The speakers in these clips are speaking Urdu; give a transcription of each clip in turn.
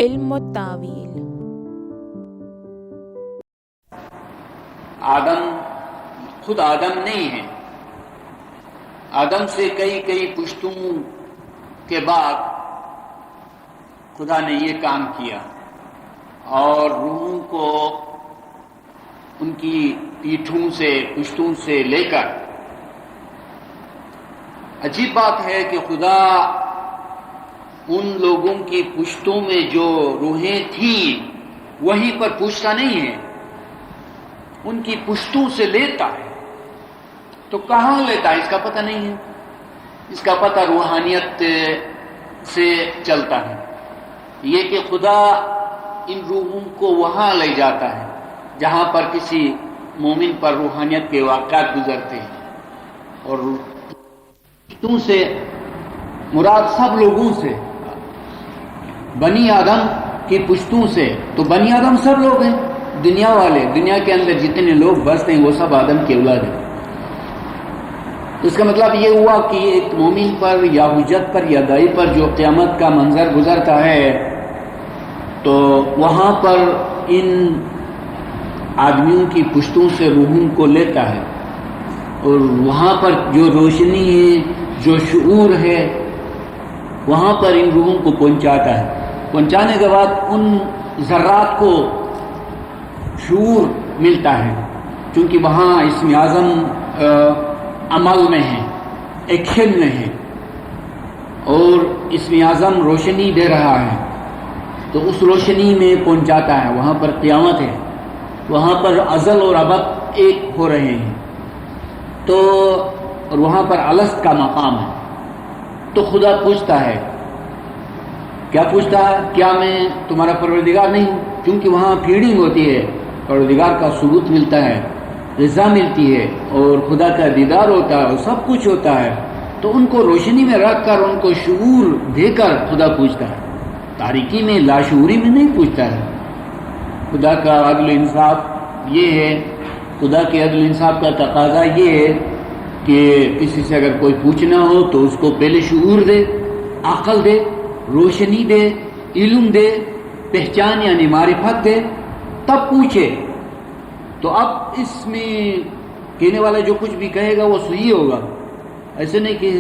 علم التاویل۔ آدم خود آدم نہیں ہے، آدم سے کئی پشتوں کے بعد خدا نے یہ کام کیا اور روحوں کو ان کی پیٹھوں سے پشتوں سے لے کر، عجیب بات ہے کہ خدا ان لوگوں کی پشتوں میں جو روحیں تھیں وہیں پر پوچھتا نہیں ہے، ان کی پشتوں سے لیتا ہے۔ تو کہاں لیتا ہے اس کا پتہ نہیں ہے، اس کا پتہ روحانیت سے چلتا ہے، یہ کہ خدا ان روحوں کو وہاں لے جاتا ہے جہاں پر کسی مومن پر روحانیت کے واقعات گزرتے ہیں، اور پشتوں سے مراد سب لوگوں سے، بنی آدم کی پشتوں سے، تو بنی آدم سب لوگ ہیں، دنیا والے، دنیا کے اندر جتنے لوگ بستے ہیں وہ سب آدم کے اولاد ہیں۔ اس کا مطلب یہ ہوا کہ ایک مومن پر یا حجت پر یا دائی پر جو قیامت کا منظر گزرتا ہے تو وہاں پر ان آدمیوں کی پشتوں سے روحوں کو لیتا ہے، اور وہاں پر جو روشنی ہے، جو شعور ہے، وہاں پر ان روحوں کو پہنچاتا ہے۔ پہنچانے کے بعد ان ذرات کو شعور ملتا ہے، چونکہ وہاں اسم اعظم عمل میں ہے، ایکشن میں ہے، اور اسم اعظم روشنی دے رہا ہے، تو اس روشنی میں پہنچاتا ہے۔ وہاں پر قیامت ہے، وہاں پر ازل اور ابد ایک ہو رہے ہیں، تو اور وہاں پر الست کا مقام ہے۔ تو خدا پوچھتا ہے، کیا پوچھتا ہے؟ کیا میں تمہارا پروردگار نہیں ہوں؟ کیونکہ وہاں فیڈنگ ہوتی ہے، پروردگار کا ثبوت ملتا ہے، غذا ملتی ہے، اور خدا کا دیدار ہوتا ہے، اور سب کچھ ہوتا ہے، تو ان کو روشنی میں رکھ کر، ان کو شعور دے کر خدا پوچھتا ہے، تاریکی میں، لاشعوری میں نہیں پوچھتا ہے۔ خدا کا عدل انصاف یہ ہے، خدا کے عدل انصاف کا تقاضا یہ ہے کہ کسی سے اگر کوئی پوچھنا ہو تو اس کو پہلے شعور دے، عقل دے، روشنی دے، علم دے، پہچان یعنی معرفت دے، تب پوچھے۔ تو اب اس میں کہنے والا جو کچھ بھی کہے گا وہ صحیح ہوگا، ایسے نہیں کہ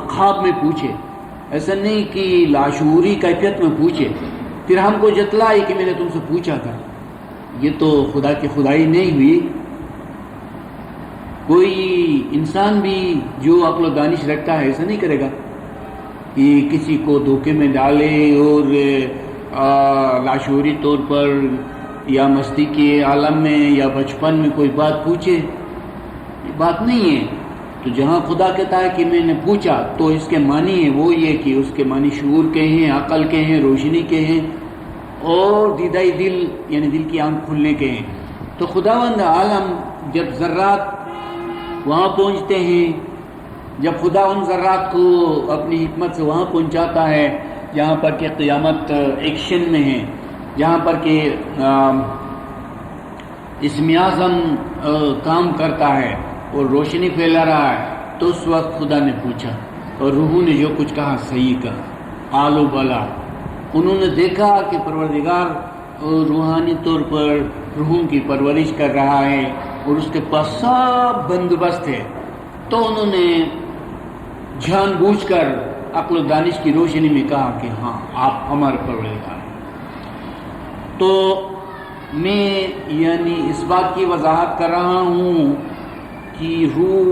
خواب میں پوچھے، ایسا نہیں کہ لاشعوری کیفیت میں پوچھے پھر ہم کو جتلائے کہ میں نے تم سے پوچھا تھا۔ یہ تو خدا کی خدائی نہیں ہوئی۔ کوئی انسان بھی جو عقل و دانش رکھتا ہے ایسا نہیں کرے گا کہ کسی کو دھوکے میں ڈالے اور لاشعوری طور پر یا مستی کے عالم میں یا بچپن میں کوئی بات پوچھے، یہ بات نہیں ہے۔ تو جہاں خدا کہتا ہے کہ میں نے پوچھا تو اس کے معنی ہے وہ یہ کہ اس کے معنی شعور کے ہیں، عقل کے ہیں، روشنی کے ہیں، اور دیدائی دل یعنی دل کی آنکھ کھلنے کے ہیں۔ تو خداوند عالم جب ذرات وہاں پہنچتے ہیں، جب خدا ان ذرات کو اپنی حکمت سے وہاں پہنچاتا ہے جہاں پر کہ قیامت ایکشن میں ہے، جہاں پر کہ اسم اعظم کام کرتا ہے اور روشنی پھیلا رہا ہے، تو اس وقت خدا نے پوچھا، اور روحوں نے جو کچھ کہا صحیح کہا، قالوا بلا۔ انہوں نے دیکھا کہ پروردگار روحانی طور پر روحوں کی پرورش کر رہا ہے اور اس کے پاس سب بندوبست ہے، تو انہوں نے جان بوجھ کر عقل و دانش کی روشنی میں کہا کہ ہاں آپ ہمارے پروردگار ہیں۔ تو میں یعنی اس بات کی وضاحت کر رہا ہوں کہ روح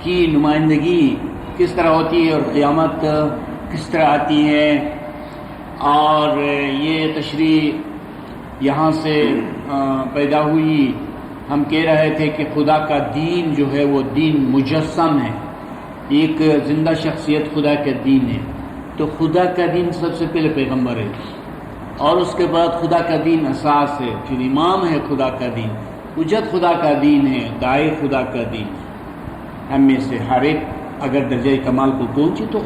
کی نمائندگی کس طرح ہوتی ہے اور قیامت کس طرح آتی ہے، اور یہ تشریح یہاں سے پیدا ہوئی۔ ہم کہہ رہے تھے کہ خدا کا دین جو ہے وہ دین مجسم ہے، ایک زندہ شخصیت خدا کا دین ہے۔ تو خدا کا دین سب سے پہلے پیغمبر ہے، اور اس کے بعد خدا کا دین اساس ہے، پھر امام ہے خدا کا دین، حجت خدا کا دین ہے، داعی خدا کا دین ہے۔ ہم میں سے ہر ایک اگر درجہ کمال کو پہنچے تو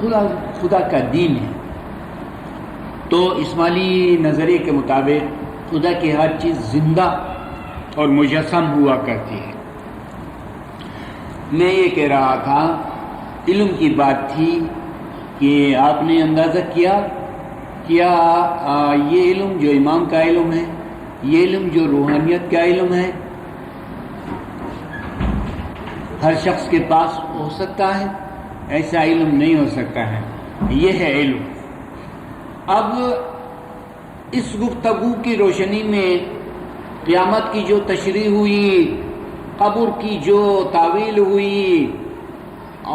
خدا کا دین ہے۔ تو اسماعیلی نظریے کے مطابق خدا کی ہر چیز زندہ اور مجسم ہوا کرتی ہے۔ میں یہ کہہ رہا تھا، علم کی بات تھی کہ آپ نے اندازہ کیا کیا یہ علم جو امام کا علم ہے، یہ علم جو روحانیت کا علم ہے، ہر شخص کے پاس ہو سکتا ہے؟ ایسا علم نہیں ہو سکتا ہے، یہ ہے علم۔ اب اس گفتگو کی روشنی میں قیامت کی جو تشریح ہوئی، قبر کی جو تعویل ہوئی،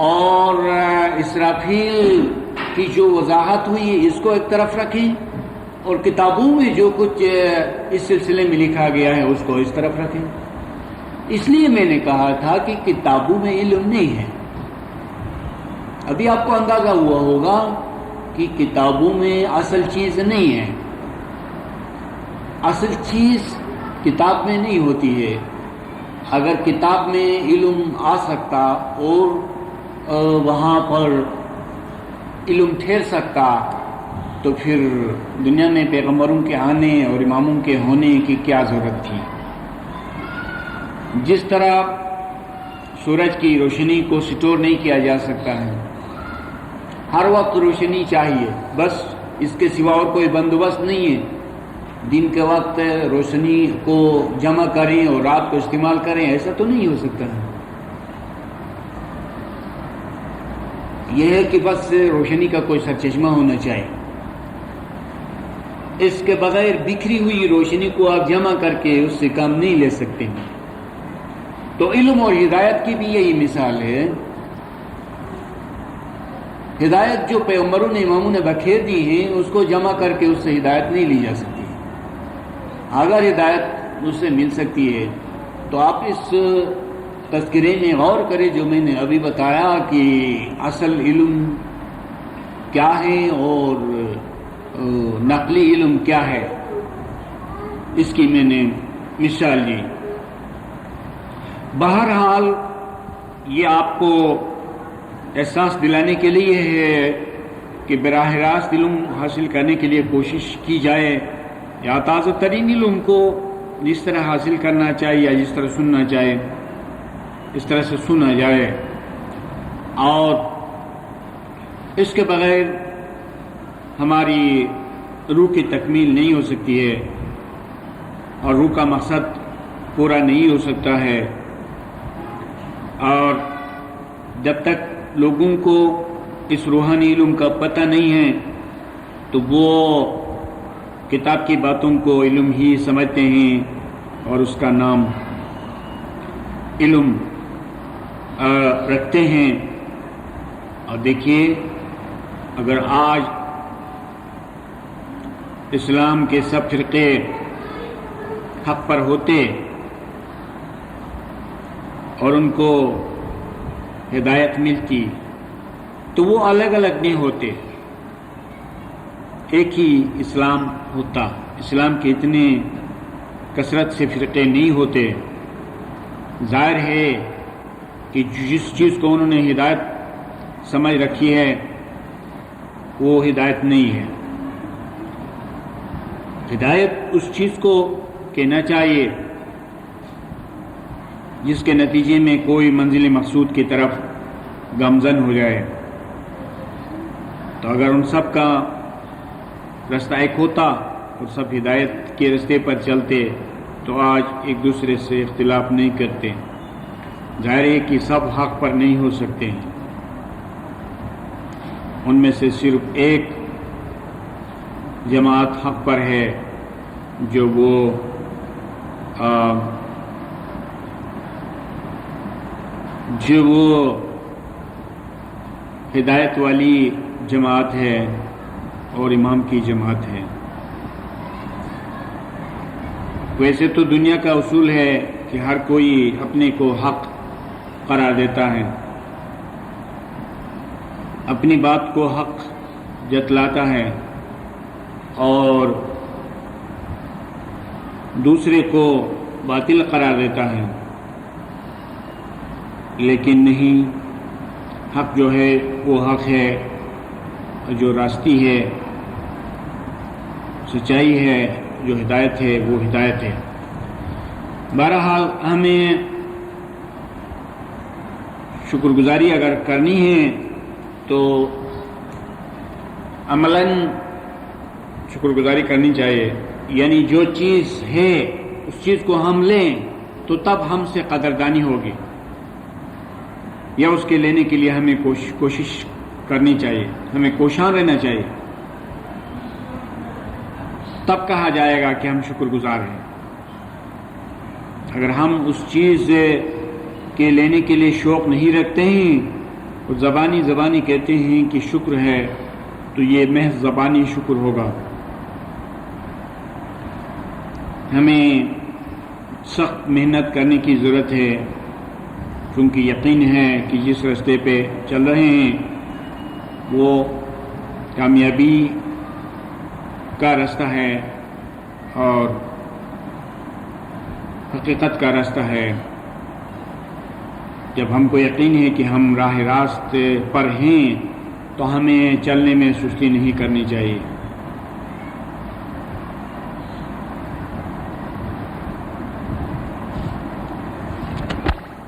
اور اسرافیل کی جو وضاحت ہوئی، اس کو ایک طرف رکھیں، اور کتابوں میں جو کچھ اس سلسلے میں لکھا گیا ہے اس کو اس طرف رکھیں۔ اس لیے میں نے کہا تھا کہ کتابوں میں علم نہیں ہے۔ ابھی آپ کو اندازہ ہوا ہوگا کہ کتابوں میں اصل چیز نہیں ہے، اصل چیز کتاب میں نہیں ہوتی ہے۔ اگر کتاب میں علم آ سکتا اور وہاں پر علم ٹھہر سکتا تو پھر دنیا میں پیغمبروں کے آنے اور اماموں کے ہونے کی کیا ضرورت تھی؟ جس طرح سورج کی روشنی کو سٹور نہیں کیا جا سکتا ہے، ہر وقت روشنی چاہیے، بس اس کے سوا اور کوئی بندوبست نہیں ہے۔ دن کے وقت روشنی کو جمع کریں اور رات کو استعمال کریں، ایسا تو نہیں ہو سکتا ہے۔ یہ ہے کہ بس روشنی کا کوئی سرچشمہ ہونا چاہیے، اس کے بغیر بکھری ہوئی روشنی کو آپ جمع کر کے اس سے کام نہیں لے سکتے۔ تو علم اور ہدایت کی بھی یہی مثال ہے۔ ہدایت جو پیغمبروں نے اماموں نے بکھیر دی ہے، اس کو جمع کر کے اس سے ہدایت نہیں لی جا سکتی۔ اگر ہدایت اس سے مل سکتی ہے تو آپ اس تذکرے میں غور کریں جو میں نے ابھی بتایا کہ اصل علم کیا ہے اور نقلی علم کیا ہے، اس کی میں نے مثال دی۔ بہرحال یہ آپ کو احساس دلانے کے لیے ہے کہ براہ راست علم حاصل کرنے کے لیے کوشش کی جائے، یا تازہ ترین علم کو جس طرح حاصل کرنا چاہیے یا جس طرح سننا چاہے اس طرح سے سنا جائے، اور اس کے بغیر ہماری روح کی تکمیل نہیں ہو سکتی ہے، اور روح کا مقصد پورا نہیں ہو سکتا ہے۔ اور جب تک لوگوں کو اس روحانی علم کا پتہ نہیں ہے تو وہ کتاب کی باتوں کو علم ہی سمجھتے ہیں اور اس کا نام علم رکھتے ہیں۔ اور دیکھیے، اگر آج اسلام کے سب فرقے حق پر ہوتے اور ان کو ہدایت ملتی تو وہ الگ الگ نہیں ہوتے، ایک ہی اسلام ہوتا۔ اسلام کے اتنے کثرت سے فرقے نہیں ہوتے۔ ظاہر ہے کہ جس چیز کو انہوں نے ہدایت سمجھ رکھی ہے وہ ہدایت نہیں ہے۔ ہدایت اس چیز کو کہنا چاہیے جس کے نتیجے میں کوئی منزل مقصود کی طرف گامزن ہو جائے۔ تو اگر ان سب کا رستہ ایک ہوتا اور سب ہدایت کے رستے پر چلتے تو آج ایک دوسرے سے اختلاف نہیں کرتے۔ ظاہر ہے کہ سب حق پر نہیں ہو سکتے ہیں، ان میں سے صرف ایک جماعت حق پر ہے جو وہ ہدایت والی جماعت ہے اور امام کی جماعت ہے۔ ویسے تو دنیا کا اصول ہے کہ ہر کوئی اپنے کو حق قرار دیتا ہے، اپنی بات کو حق جتلاتا ہے اور دوسرے کو باطل قرار دیتا ہے، لیکن نہیں، حق جو ہے وہ حق ہے، جو راستی ہے سچائی ہے، جو ہدایت ہے وہ ہدایت ہے۔ بہرحال ہمیں شکر گزاری اگر کرنی ہے تو عملاً شکر گزاری کرنی چاہیے. یعنی جو چیز ہے اس چیز کو ہم لیں تو تب ہم سے قدردانی ہوگی، یا اس کے لینے کے لیے ہمیں کوشش کرنی چاہیے، ہمیں کوشاں رہنا چاہیے، تب کہا جائے گا کہ ہم شکر گزار ہیں. اگر ہم اس چیز کے لینے کے لیے شوق نہیں رکھتے ہیں اور زبانی کہتے ہیں کہ شکر ہے، تو یہ محض زبانی شکر ہوگا. ہمیں سخت محنت کرنے کی ضرورت ہے، کیونکہ یقین ہے کہ جس راستے پہ چل رہے ہیں وہ کامیابی کا راستہ ہے اور حقیقت کا راستہ ہے. جب ہم کو یقین ہے کہ ہم راہ راست پر ہیں تو ہمیں چلنے میں سستی نہیں کرنی چاہیے.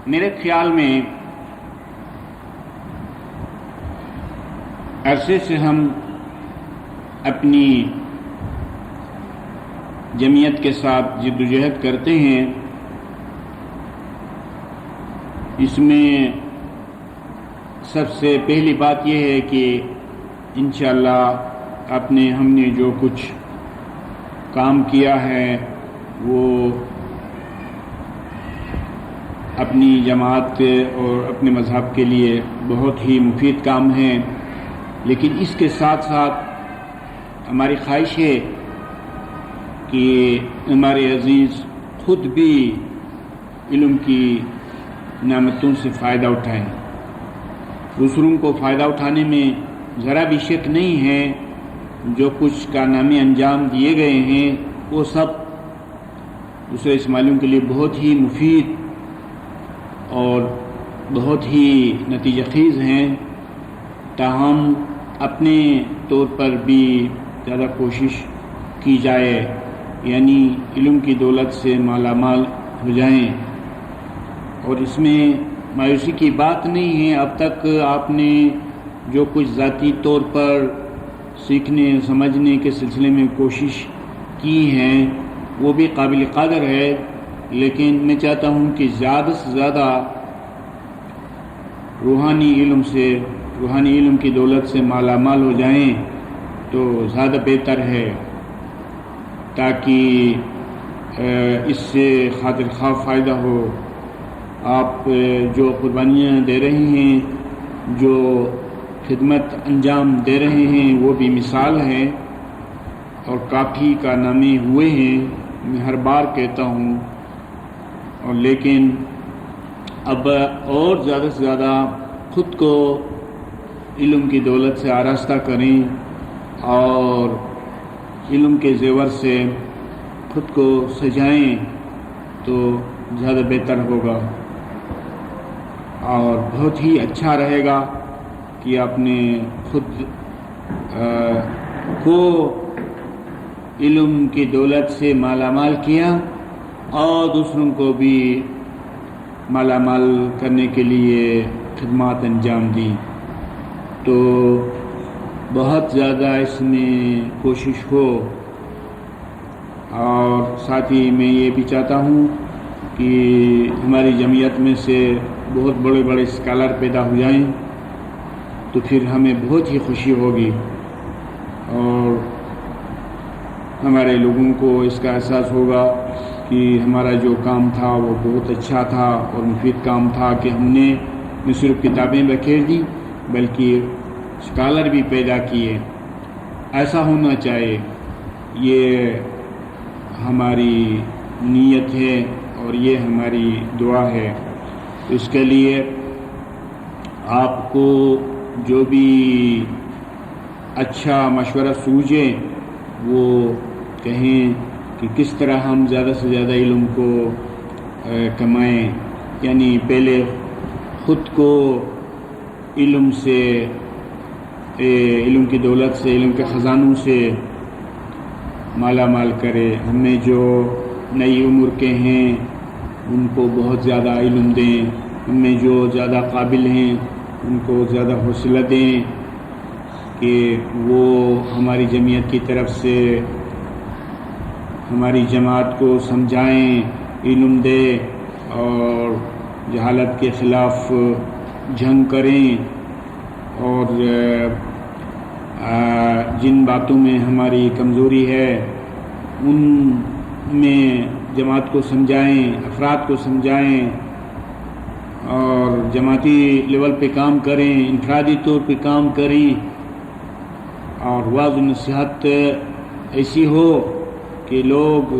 میرے خیال میں عرصے سے ہم اپنی جمعیت کے ساتھ جدوجہد کرتے ہیں. اس میں سب سے پہلی بات یہ ہے کہ انشاءاللہ ہم نے جو کچھ کام کیا ہے وہ اپنی جماعت اور اپنے مذہب کے لیے بہت ہی مفید کام ہے، لیکن اس کے ساتھ ساتھ ہماری خواہش ہے کہ ہمارے عزیز خود بھی علم کی نعمتوں سے فائدہ اٹھائیں. دوسروں کو فائدہ اٹھانے میں ذرا بھی شک نہیں ہے. جو کچھ کارنامے انجام دیے گئے ہیں وہ سب دوسرے اسماعیلیوں کے لیے بہت ہی مفید اور بہت ہی نتیجہ خیز ہیں. تاہم اپنے طور پر بھی زیادہ کوشش کی جائے، یعنی علم کی دولت سے مالا مال ہو جائیں. اور اس میں مایوسی کی بات نہیں ہے. اب تک آپ نے جو کچھ ذاتی طور پر سیکھنے سمجھنے کے سلسلے میں کوشش کی ہیں وہ بھی قابل قدر ہے، لیکن میں چاہتا ہوں کہ زیادہ سے زیادہ روحانی علم کی دولت سے مالا مال ہو جائیں تو زیادہ بہتر ہے، تاکہ اس سے خاطر خواہ فائدہ ہو. آپ جو قربانیاں دے رہے ہیں، جو خدمت انجام دے رہے ہیں، وہ بھی مثال ہے اور کافی کارنامے ہوئے ہیں. میں ہر بار کہتا ہوں، اور لیکن اب اور زیادہ سے زیادہ خود کو علم کی دولت سے آراستہ کریں اور علم کے زیور سے خود کو سجائیں تو زیادہ بہتر ہوگا اور بہت ہی اچھا رہے گا کہ آپ نے خود کو علم کی دولت سے مالا مال کیا اور دوسروں کو بھی مالا مال کرنے کے لیے خدمات انجام دی. تو بہت زیادہ اس میں کوشش ہو. اور ساتھ ہی میں یہ بھی چاہتا ہوں کہ ہماری جمعیت میں سے بہت بڑے بڑے اسکالر پیدا ہو جائیں تو پھر ہمیں بہت ہی خوشی ہوگی اور ہمارے لوگوں کو اس کا احساس ہوگا کہ ہمارا جو کام تھا وہ بہت اچھا تھا اور مفید کام تھا، کہ ہم نے نہ صرف کتابیں بکھیر دی بلکہ اسکالر بھی پیدا کیے. ایسا ہونا چاہیے، یہ ہماری نیت ہے اور یہ ہماری دعا ہے. اس کے لیے آپ کو جو بھی اچھا مشورہ سوجے وہ کہیں کہ کس طرح ہم زیادہ سے زیادہ علم کو کمائیں. یعنی پہلے خود کو علم سے، علم کی دولت سے، علم کے خزانوں سے مالا مال کرے. ہمیں جو نئی عمر کے ہیں ان کو بہت زیادہ علم دیں، ہمیں جو زیادہ قابل ہیں ان کو زیادہ حوصلہ دیں کہ وہ ہماری جمعیت کی طرف سے ہماری جماعت کو سمجھائیں، علم دے اور جہالت کے خلاف جنگ کریں، اور جن باتوں میں ہماری کمزوری ہے ان میں جماعت کو سمجھائیں، افراد کو سمجھائیں، اور جماعتی لیول پہ کام کریں، انفرادی طور پہ کام کریں، اور وعظ و نصیحت ایسی ہو کہ لوگ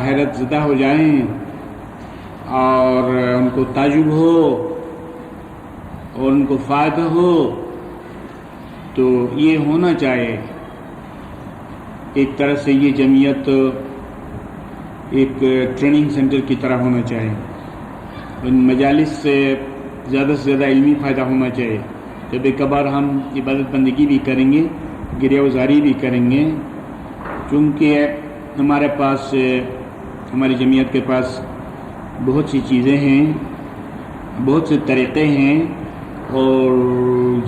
حیرت زدہ ہو جائیں اور ان کو تعجب ہو اور ان کو فائدہ ہو۔ تو یہ ہونا چاہیے۔ ایک طرح سے یہ جمعیت ایک ٹریننگ سینٹر کی طرح ہونا چاہیے۔ ان مجالس سے زیادہ علمی فائدہ ہونا چاہیے۔ کبھی کبھار ہم عبادت بندگی بھی کریں گے، گریہ وزاری بھی کریں گے، چونکہ ہمارے پاس، ہماری جمعیت کے پاس بہت سی چیزیں ہیں، بہت سے طریقے ہیں، اور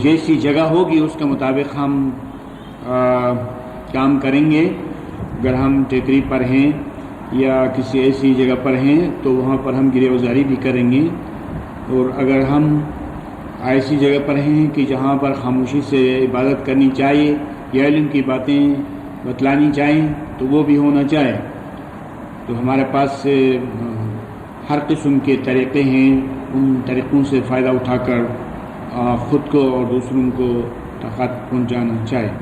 جیسی جگہ ہوگی اس کے مطابق ہم کام کریں گے۔ اگر ہم ٹیکری پر ہیں یا کسی ایسی جگہ پر ہیں تو وہاں پر ہم گریہ وزاری بھی کریں گے، اور اگر ہم ایسی جگہ پر ہیں کہ جہاں پر خاموشی سے عبادت کرنی چاہیے یا علم کی باتیں بتلانی چاہیے تو وہ بھی ہونا چاہیے۔ تو ہمارے پاس ہر قسم کے طریقے ہیں، ان طریقوں سے فائدہ اٹھا کر خود کو اور دوسروں کو طاقت پہنچانا چاہیے۔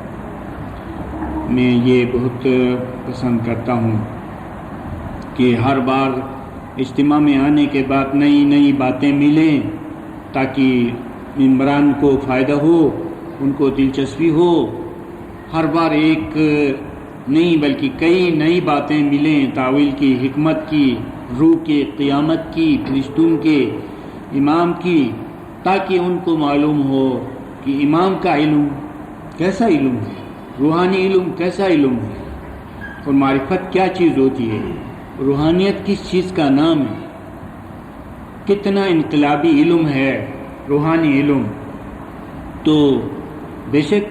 میں یہ بہت پسند کرتا ہوں کہ ہر بار اجتماع میں آنے کے بعد نئی باتیں ملیں تاکہ ممبران کو فائدہ ہو، ان کو دلچسپی ہو۔ ہر بار ایک نہیں بلکہ کئی نئی باتیں ملیں، تاویل کی، حکمت کی، روح کی، قیامت کی، فرشتوں کے، امام کی، تاکہ ان کو معلوم ہو کہ امام کا علم کیسا علم ہے، روحانی علم کیسا علم ہے، اور معرفت کیا چیز ہوتی ہے، روحانیت کس چیز کا نام ہے، کتنا انقلابی علم ہے روحانی علم۔ تو بے شک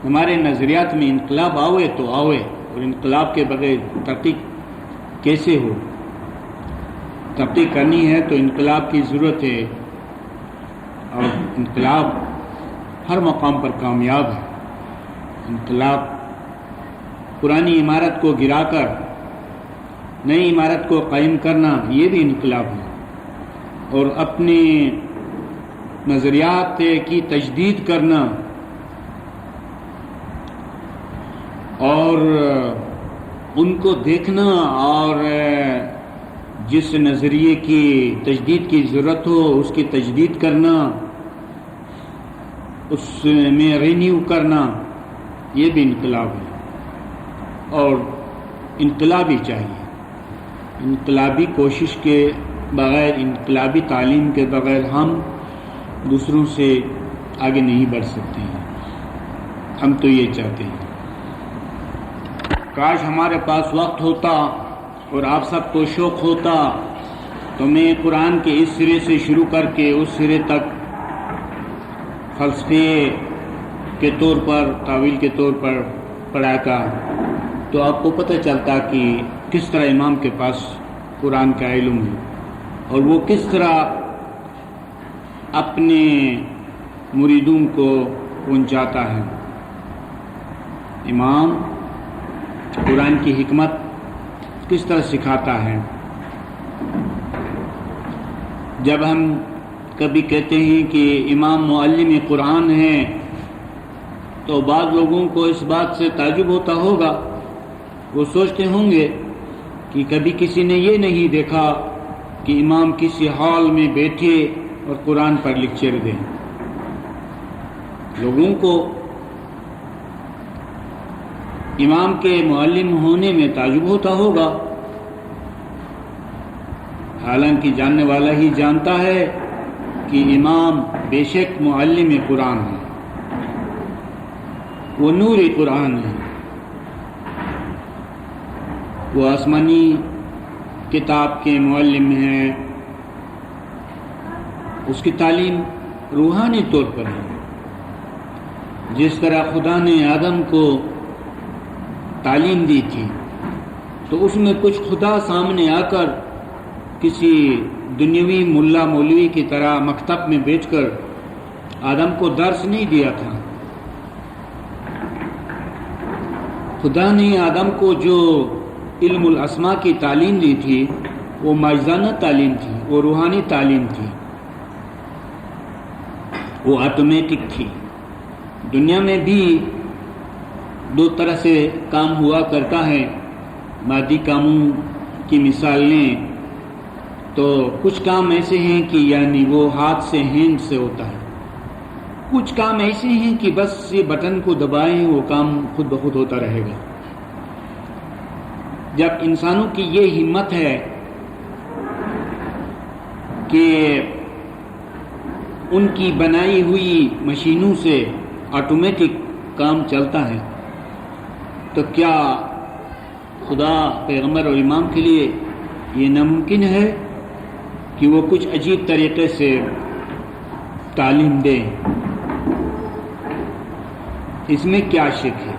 ہمارے نظریات میں انقلاب آوے تو آوے، اور انقلاب کے بغیر ترقی کیسے ہو؟ ترقی کرنی ہے تو انقلاب کی ضرورت ہے، اور انقلاب ہر مقام پر کامیاب ہے۔ انقلاب پرانی عمارت کو گرا کر نئی عمارت کو قائم کرنا، یہ بھی انقلاب ہے، اور اپنے نظریات کی تجدید کرنا اور ان کو دیکھنا، اور جس نظریے کی تجدید کی ضرورت ہو اس کی تجدید کرنا، اس میں رینیو کرنا، یہ بھی انقلاب ہے، اور انقلابی چاہیے۔ انقلابی کوشش کے بغیر، انقلابی تعلیم کے بغیر ہم دوسروں سے آگے نہیں بڑھ سکتے ہیں۔ ہم تو یہ چاہتے ہیں، کاش ہمارے پاس وقت ہوتا اور آپ سب کو شوق ہوتا تو میں قرآن کے اس سرے سے شروع کر کے اس سرے تک فلسفے کے طور پر، تاویل کے طور پر پڑھاتا، تو آپ کو پتہ چلتا کہ کس طرح امام کے پاس قرآن کا علم ہے، اور وہ کس طرح اپنے مریدوں کو پہنچاتا ہے۔ امام قرآن کی حکمت کس طرح سکھاتا ہے۔ جب ہم کبھی کہتے ہیں کہ امام معلم قرآن ہے تو بعض لوگوں کو اس بات سے تعجب ہوتا ہوگا، وہ سوچتے ہوں گے کہ کبھی کسی نے یہ نہیں دیکھا کہ امام کسی ہال میں بیٹھے اور قرآن پر لیکچر دیں۔ لوگوں کو امام کے معلم ہونے میں تعجب ہوتا ہوگا، حالانکہ جاننے والا ہی جانتا ہے کہ امام بے شک معلم قرآن ہے، وہ نور قرآن ہے، وہ آسمانی کتاب کے معلم ہیں، اس کی تعلیم روحانی طور پر ہے، جس طرح خدا نے آدم کو تعلیم دی تھی تو اس میں کچھ خدا سامنے آ کر کسی دنیوی ملا مولوی کی طرح مکتب میں بیٹھ کر آدم کو درس نہیں دیا تھا. خدا نے آدم کو جو علم الاسماء کی تعلیم دی تھی وہ معجزانہ تعلیم تھی، وہ روحانی تعلیم تھی، وہ آٹومیٹک تھی. دنیا میں بھی دو طرح سے کام ہوا کرتا ہے. مادی کاموں کی مثال لیں تو کچھ کام ایسے ہیں کہ یعنی وہ ہاتھ سے ہینڈ سے ہوتا ہے، کچھ کام ایسے ہیں کہ بس یہ بٹن کو دبائیں وہ کام خود بخود ہوتا رہے گا. جب انسانوں کی یہ ہمت ہے کہ ان کی بنائی ہوئی مشینوں سے آٹومیٹک کام چلتا ہے تو کیا خدا پیغمبر اور امام کے لیے یہ ناممکن ہے کہ وہ کچھ عجیب طریقے سے تعلیم دیں؟ اس میں کیا شک ہے؟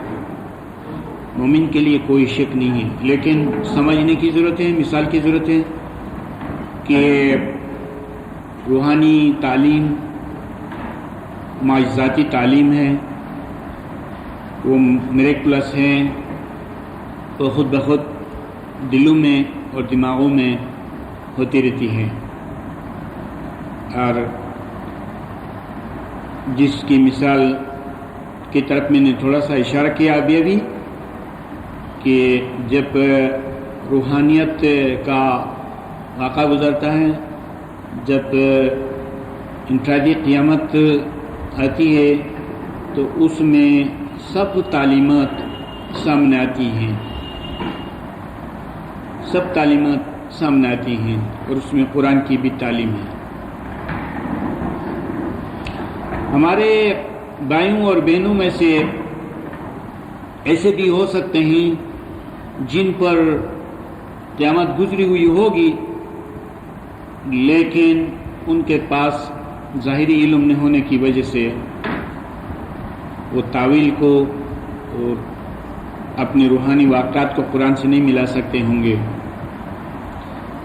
مومن کے لیے کوئی شک نہیں ہے، لیکن سمجھنے کی ضرورت ہے، مثال کی ضرورت ہے کہ روحانی تعلیم معجزاتی تعلیم ہے، وہ میریکلس ہیں، وہ خود بخود دلوں میں اور دماغوں میں ہوتی رہتی ہے. اور جس کی مثال کی طرف میں نے تھوڑا سا اشارہ کیا ابھی کہ جب روحانیت کا واقعہ گزرتا ہے، جب انفرادی قیامت آتی ہے تو اس میں سب تعلیمات سامنے آتی ہیں، سب تعلیمات سامنے آتی ہیں اور اس میں قرآن کی بھی تعلیم ہے. ہمارے بھائیوں اور بہنوں میں سے ایسے بھی ہو سکتے ہیں جن پر قیامت گزری ہوئی ہوگی لیکن ان کے پاس ظاہری علم نہ ہونے کی وجہ سے وہ تعویل کو اور اپنے روحانی واقعات کو قرآن سے نہیں ملا سکتے ہوں گے.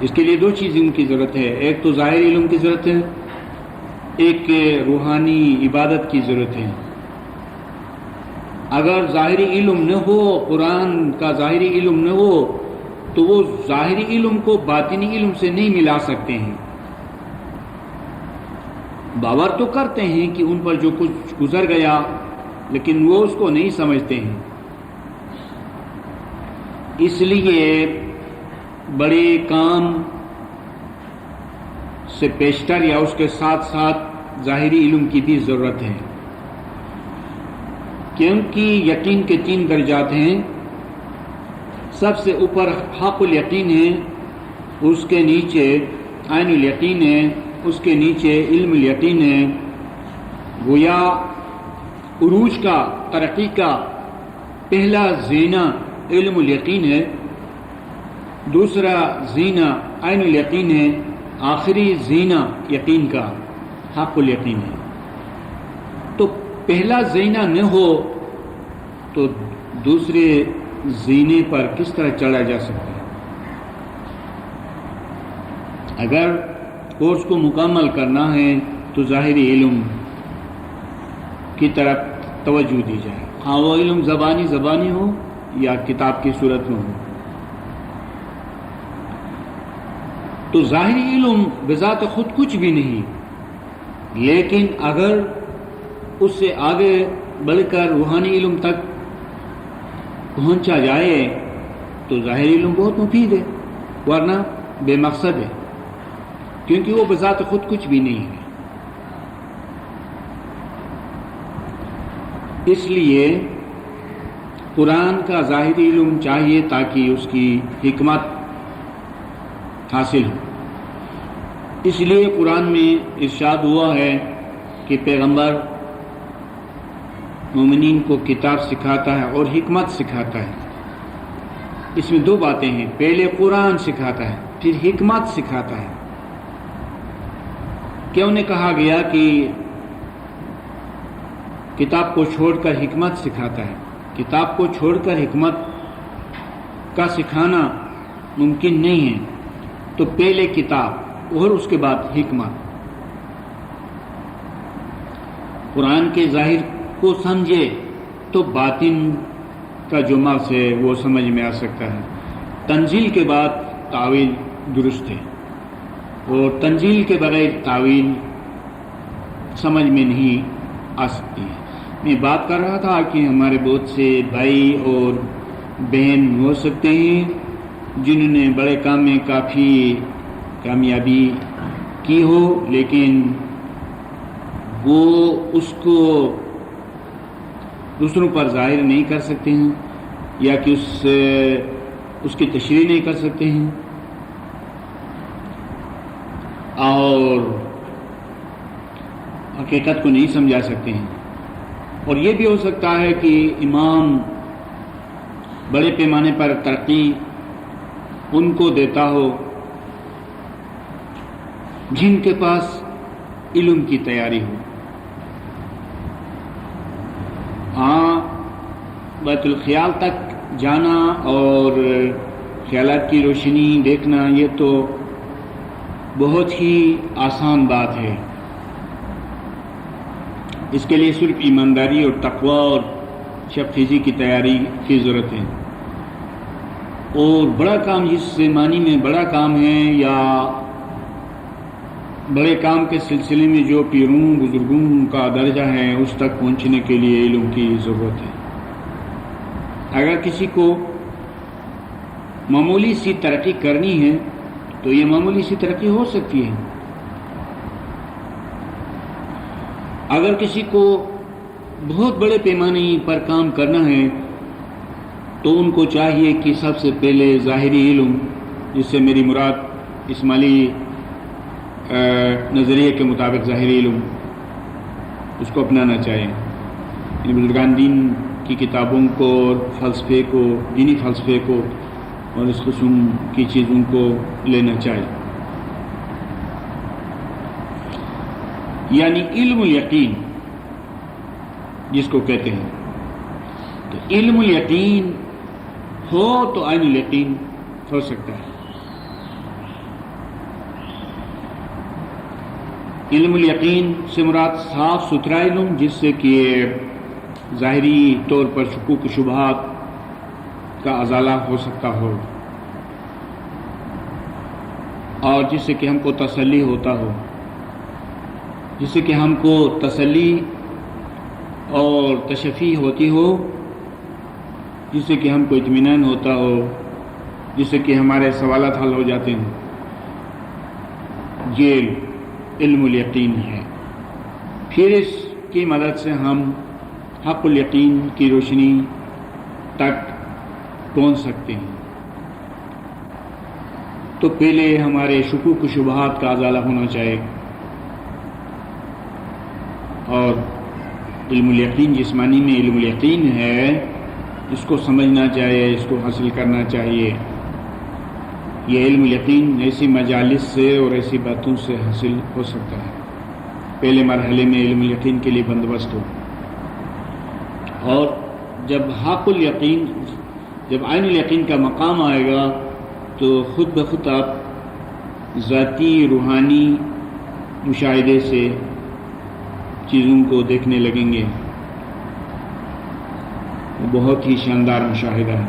اس کے لیے دو چیزیں ان کی ضرورت ہے، ایک تو ظاہری علم کی ضرورت ہے، ایک روحانی عبادت کی ضرورت ہے. اگر ظاہری علم نہ ہو، قرآن کا ظاہری علم نہ ہو تو وہ ظاہری علم کو باطنی علم سے نہیں ملا سکتے ہیں. باور تو کرتے ہیں کہ ان پر جو کچھ گزر گیا لیکن وہ اس کو نہیں سمجھتے ہیں. اس لیے بڑے کام سے پیشتر یا اس کے ساتھ ساتھ ظاہری علم کی بھی ضرورت ہے، کیونکہ یقین کے 3 درجات ہیں. سب سے اوپر حق الیقین ہے، اس کے نیچے عین الیقین ہے، اس کے نیچے علم الیقین ہے. گویا عروج کا، ترقی کا پہلا زینہ علم الیقین ہے، دوسرا زینہ عین الیقین ہے، آخری زینہ یقین کا حق الیقین ہے. تو پہلا زینہ نہ ہو تو دوسرے زینے پر کس طرح چڑھا جا سکتا ہے؟ اگر کورس کو مکمل کرنا ہے تو ظاہری علم کی طرف توجہ دی جائے، ہاں وہ علم زبانی ہو یا کتاب کی صورت میں ہو. تو ظاہری علم بذات خود کچھ بھی نہیں، لیکن اگر اس سے آگے بڑھ کر روحانی علم تک پہنچا جائے تو ظاہری علم بہت مفید ہے، ورنہ بے مقصد ہے، کیونکہ وہ بذات خود کچھ بھی نہیں ہے. اس لیے قرآن کا ظاہری علم چاہیے تاکہ اس کی حکمت حاصل ہو. اس لیے قرآن میں ارشاد ہوا ہے کہ پیغمبر مومنین کو کتاب سکھاتا ہے اور حکمت سکھاتا ہے. اس میں 2 باتیں ہیں، پہلے قرآن سکھاتا ہے پھر حکمت سکھاتا ہے. کیوں نے کہا گیا کہ کتاب کو چھوڑ کر حکمت سکھاتا ہے. کتاب کو چھوڑ کر حکمت کا سکھانا ممکن نہیں ہے. تو پہلے کتاب اور اس کے بعد حکمت. قرآن کے ظاہر کو سمجھے تو باطن کا جو مغز ہے وہ سمجھ میں آ سکتا ہے. تنزیل کے بعد تعویل درست ہے، اور تنزیل کے بغیر تعویل سمجھ میں نہیں آ سکتی ہے. میں بات کر رہا تھا کہ ہمارے بہت سے بھائی اور بہن ہو سکتے ہیں جنہوں نے بڑے کام میں کافی کامیابی کی ہو، لیکن وہ اس کو دوسروں پر ظاہر نہیں کر سکتے ہیں، یا کہ اس کی تشریح نہیں کر سکتے ہیں، اور حقیقت کو نہیں سمجھا سکتے ہیں. اور یہ بھی ہو سکتا ہے کہ امام بڑے پیمانے پر ترقی ان کو دیتا ہو جن کے پاس علم کی تیاری ہو. ہاں، بیت الخیال تک جانا اور خیالات کی روشنی دیکھنا یہ تو بہت ہی آسان بات ہے. اس کے لیے صرف ایمانداری اور تقوی اور شفقیزی کی تیاری کی ضرورت ہے. اور بڑا کام جس معنی میں بڑا کام ہے، یا بڑے کام کے سلسلے میں جو پیروں بزرگوں کا درجہ ہے اس تک پہنچنے کے لیے علم کی ضرورت ہے. اگر کسی کو معمولی سی ترقی کرنی ہے تو یہ معمولی سی ترقی ہو سکتی ہے. اگر کسی کو بہت بڑے پیمانے پر کام کرنا ہے تو ان کو چاہیے کہ سب سے پہلے ظاہری علم، جس سے میری مراد اسماعیلی نظریے کے مطابق ظاہری علم، اس کو اپنانا چاہیے. بزرگان دین کی کتابوں کو اور فلسفے کو، دینی فلسفے کو اور اس قسم کی چیزوں کو لینا چاہیے. یعنی علم الیقین جس کو کہتے ہیں. تو علم الیقین ہو تو عین الیقین ہو سکتا ہے. علم الیقین سے مراد صاف ستھرا علم، جس سے کہ ظاہری طور پر شکوک و شبہات کا ازالہ ہو سکتا ہو، اور جس سے کہ ہم کو تسلی ہوتا ہو، جس سے کہ ہم کو تسلی اور تشفی ہوتی ہو، جس سے کہ ہم کو اطمینان ہوتا ہو، جس سے کہ ہمارے سوالات حل ہو جاتے ہیں. یہ علم الیقین ہے. پھر اس کی مدد سے ہم حق الیقین کی روشنی تک پہنچ سکتے ہیں. تو پہلے ہمارے شکوک و شبہات کا ازالہ ہونا چاہیے، اور علم الیقین جس معنی میں علم الیقین ہے اس کو سمجھنا چاہیے، اس کو حاصل کرنا چاہیے. یہ علم الیقین ایسی مجالس سے اور ایسی باتوں سے حاصل ہو سکتا ہے. پہلے مرحلے میں علم الیقین کے لیے بندوبست ہو، اور جب حق الیقین، جب عین الیقین کا مقام آئے گا تو خود بخود آپ ذاتی روحانی مشاہدے سے چیزوں کو دیکھنے لگیں گے. بہت ہی شاندار مشاہدہ ہے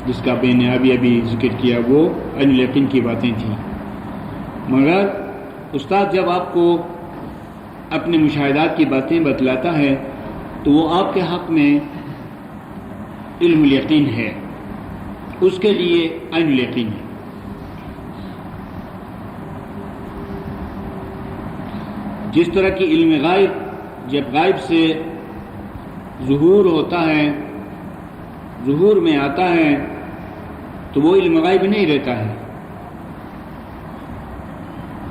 جس کا میں نے ابھی ذکر کیا، وہ عین الیقین کی باتیں تھیں. مگر استاد جب آپ کو اپنے مشاہدات کی باتیں بتلاتا ہے تو وہ آپ کے حق میں علم الیقین ہے، اس کے لیے عین الیقین ہے. جس طرح کی علم غائب جب غائب سے ظہور ہوتا ہے، ظہور میں آتا ہے، تو وہ علم غائب نہیں رہتا ہے،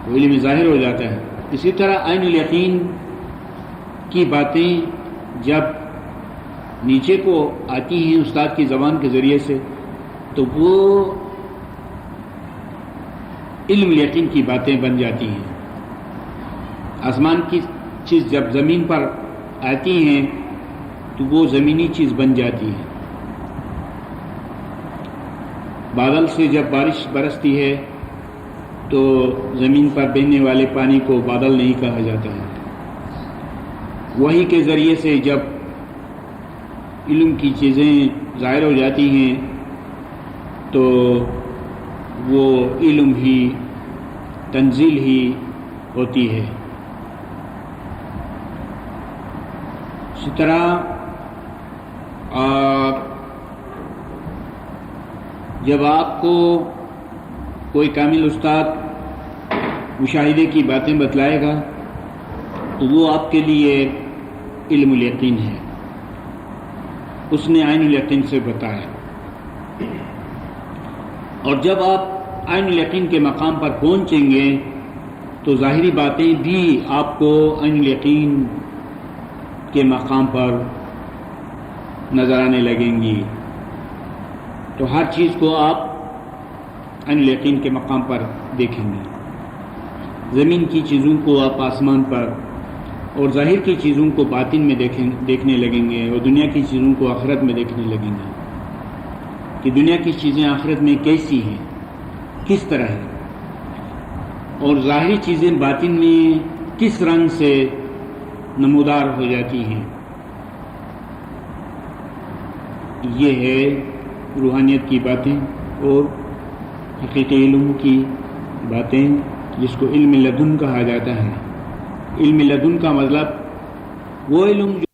وہ علم ظاہر ہو جاتا ہے. اسی طرح عین الیقین کی باتیں جب نیچے کو آتی ہیں استاد کی زبان کے ذریعے سے تو وہ علم الیقین کی باتیں بن جاتی ہیں. آسمان کی چیز جب زمین پر آتی ہیں تو وہ زمینی چیز بن جاتی ہے. بادل سے جب بارش برستی ہے تو زمین پر بہنے والے پانی کو بادل نہیں کہا جاتا ہے. وحی کے ذریعے سے جب علم کی چیزیں ظاہر ہو جاتی ہیں تو وہ علم ہی تنزیل ہی ہوتی ہے. اسی طرح جب آپ کو کوئی کامل استاد مشاہدے کی باتیں بتلائے گا تو وہ آپ کے لیے علم الیقین ہے. اس نے عین الیقین سے بتایا. اور جب آپ عین الیقین کے مقام پر پہنچیں گے تو ظاہری باتیں بھی آپ کو عین الیقین کے مقام پر نظر آنے لگیں گی. تو ہر چیز کو آپ عین الیقین کے مقام پر دیکھیں گے. زمین کی چیزوں کو آپ آسمان پر اور ظاہر کی چیزوں کو باطن میں دیکھنے لگیں گے اور دنیا کی چیزوں کو آخرت میں دیکھنے لگیں گے کہ دنیا کی چیزیں آخرت میں کیسی ہیں، کس طرح ہیں، اور ظاہری چیزیں باطن میں کس رنگ سے نمودار ہو جاتی ہیں. یہ ہے روحانیت کی باتیں اور حقیقی علم کی باتیں، جس کو علم لدن کہا جاتا ہے. علم لدن کا مطلب وہ علم جو